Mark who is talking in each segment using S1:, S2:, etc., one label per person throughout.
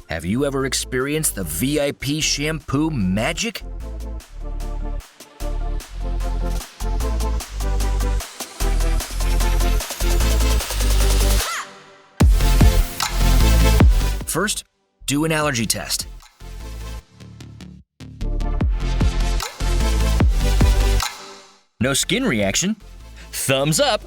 S1: Have you ever experienced the VIP Shampoo magic? First, do an allergy test. No skin reaction? Thumbs up!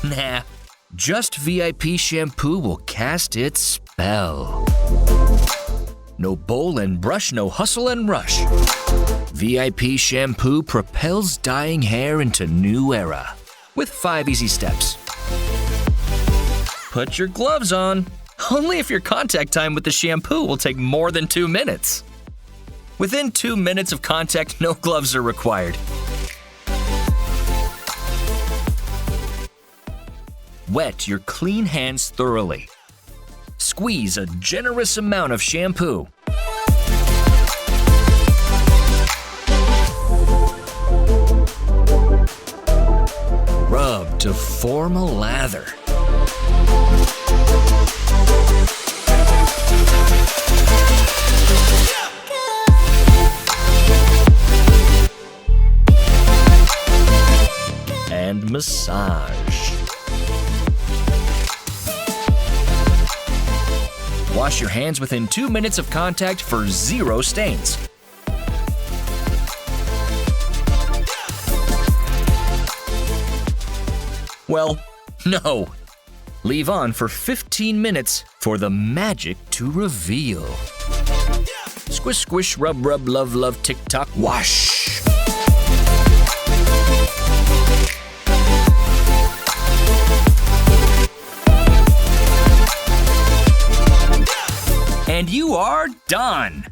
S1: Nah, just VIP Shampoo will cast its spell. No bowl and brush, no hustle and rush. VIP Shampoo propels dyeing hair into new era with 5 easy steps. Put your gloves on. Only if your contact time with the shampoo will take more than 2 minutes. Within 2 minutes of contact, no gloves are required. Wet your clean hands thoroughly. Squeeze a generous amount of shampoo. Rub to form a lather. And massage. Wash your hands within 2 minutes of contact for 0 stains. Well, no. Leave on for 15 minutes for the magic to reveal. Squish, squish, rub, rub, love, love, tick-tock, wash. And you are done!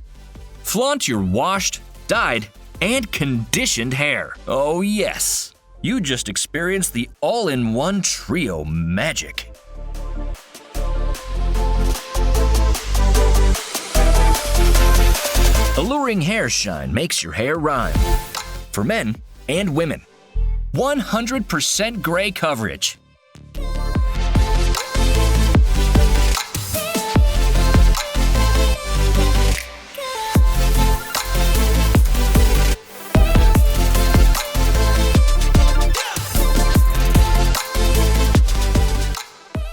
S1: Flaunt your washed, dyed, and conditioned hair. Oh yes! You just experienced the all-in-one trio magic. Alluring hair shine makes your hair rhyme. For men and women. 100% gray coverage.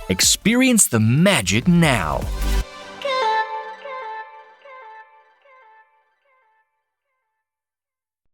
S1: Experience the magic now.